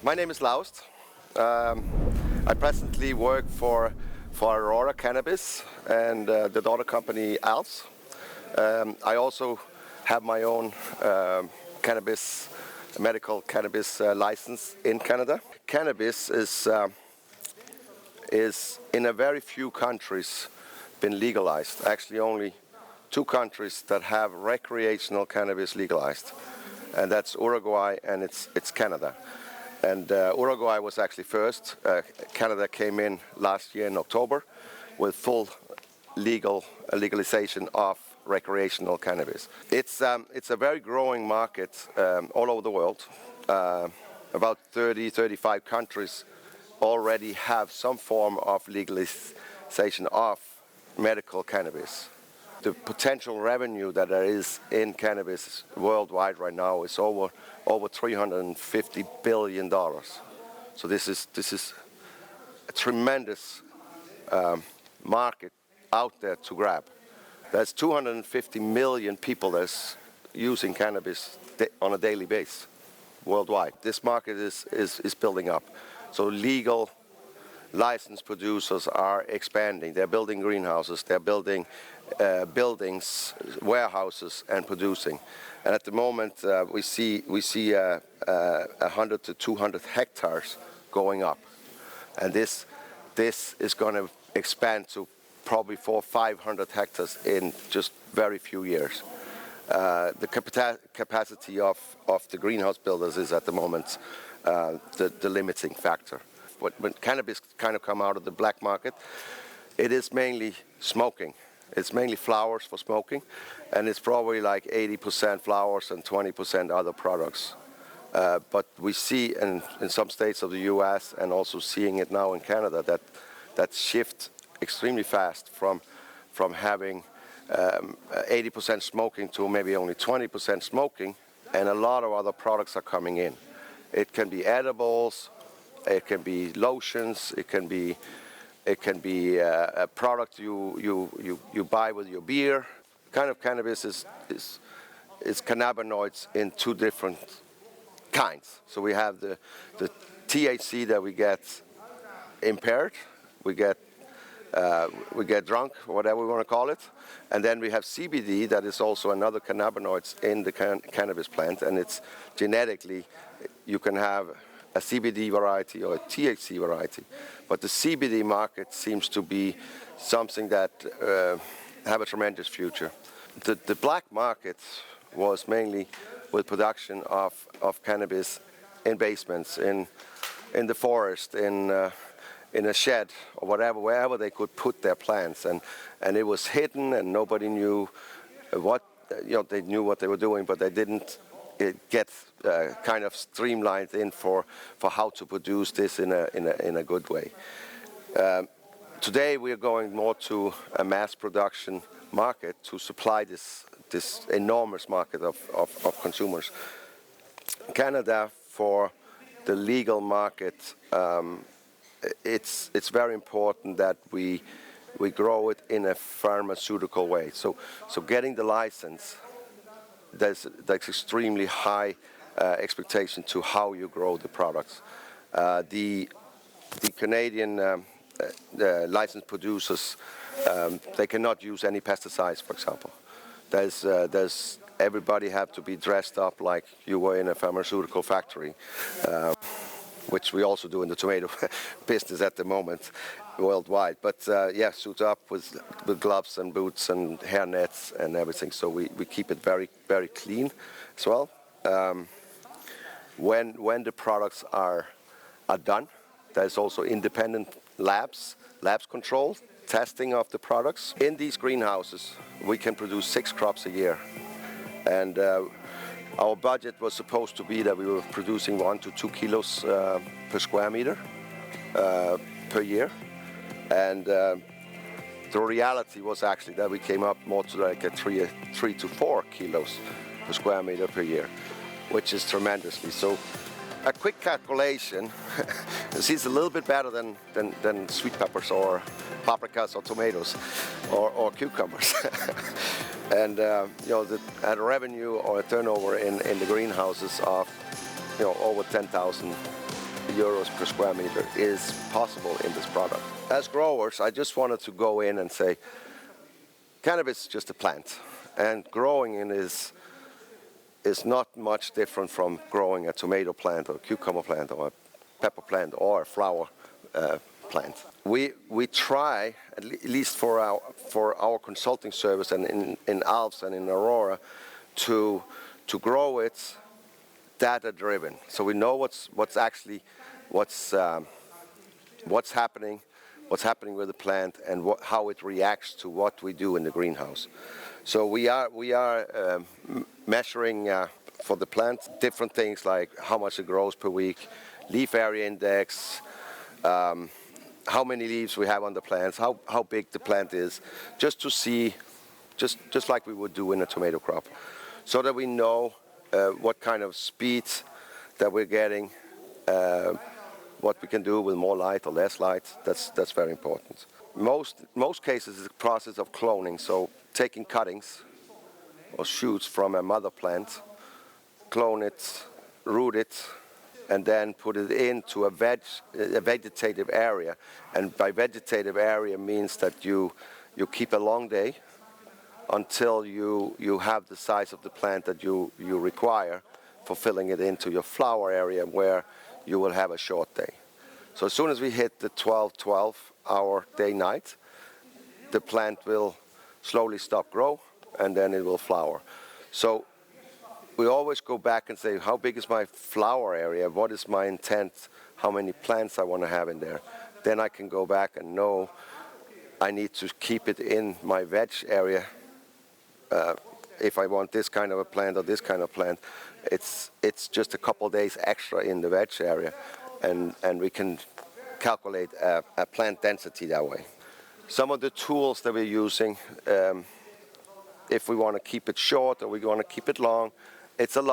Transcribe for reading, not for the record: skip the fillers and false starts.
My name is Laust. I presently work for Aurora Cannabis and the daughter company zelfs. I also have my own medical cannabis license in Canada. Cannabis is in a very few countries been legalized. Actually, only 2 countries that have recreational cannabis legalized, and that's Uruguay and it's Canada. And Uruguay was actually first. Canada came in last year in October with full legalization of recreational cannabis. It's a very growing market all over the world. About 35 countries already have some form of legalization of medical cannabis. The potential revenue that there is in cannabis worldwide right now is over $350 billion. So this is a tremendous market out there to grab. There's 250 million people that's using cannabis on a daily basis worldwide. This market is building up. So legal licensed producers are expanding. They're building greenhouses. They're building buildings, warehouses, and producing. And at the moment, we see 100 to 200 hectares going up, and this is going to expand to probably 400 or 500 hectares in just very few years. The capacity of the greenhouse builders is at the moment the limiting factor. When cannabis kind of come out of the black market, it is mainly smoking. It's mainly flowers for smoking, and it's probably like 80% flowers and 20% other products. But we see in some states of the U.S. and also seeing it now in Canada that shift extremely fast from having 80% smoking to maybe only 20% smoking, and a lot of other products are coming in. It can be edibles, it can be lotions, it can be a product you buy with your beer. Kind of cannabis is cannabinoids in 2 different kinds. So we have the THC that we get impaired, we get drunk, whatever we want to call it, and then we have CBD that is also another cannabinoids in the cannabis plant, and it's genetically you can have a CBD variety or a THC variety, but the CBD market seems to be something that have a tremendous future. The black market was mainly with production of cannabis in basements, in the forest, in a shed or whatever, wherever they could put their plants, and it was hidden, and nobody knew what they knew what they were doing, but they didn't. It gets kind of streamlined in for how to produce this in a good way. Today we are going more to a mass production market to supply this enormous market of consumers. Canada, for the legal market, it's very important that we grow it in a pharmaceutical way. So getting the license, there's extremely high expectation to how you grow the products. The Canadian licensed producers, they cannot use any pesticides, for example. There's everybody have to be dressed up like you were in a pharmaceutical factory, which we also do in the tomato business at the moment worldwide. But suit up with gloves and boots and hair nets and everything. So we keep it very, very clean as well. When the products are done, there's also independent labs control testing of the products. In these greenhouses, we can produce 6 crops a year, and our budget was supposed to be that we were producing 1 to 2 kilos per square meter per year. And the reality was actually that we came up more to like a 3 to 4 kilos per square meter per year, which is tremendously. So a quick calculation, it's a little bit better than sweet peppers or paprikas or tomatoes or cucumbers. And had a revenue or a turnover in the greenhouses of over $10,000 euros per square meter is possible in this product. As growers, I just wanted to go in and say, cannabis is just a plant, and growing it is not much different from growing a tomato plant or a cucumber plant or a pepper plant or a flower plant. We try, at least for our consulting service and in Alps and in Aurora, to grow it data-driven. So we know what's happening with the plant and how it reacts to what we do in the greenhouse. So we are measuring for the plant different things like how much it grows per week, leaf area index, how many leaves we have on the plants, how big the plant is, just to see, just like we would do in a tomato crop, so that we know what kind of speed that we're getting, what we can do with more light or less light. That's very important. Most cases is a process of cloning, so taking cuttings or shoots from a mother plant, clone it, root it, and then put it into a vegetative area. And by vegetative area means that you keep a long day until you have the size of the plant that you require for filling it into your flower area where you will have a short day. So as soon as we hit the 12-hour day-night, the plant will slowly stop grow and then it will flower. So we always go back and say, how big is my flower area? What is my intent? How many plants I want to have in there? Then I can go back and know I need to keep it in my veg area. If I want this kind of a plant or this kind of plant, it's just a couple days extra in the veg area, and we can calculate a plant density that way. Some of the tools that we're using, if we want to keep it short or we want to keep it long, it's a lot.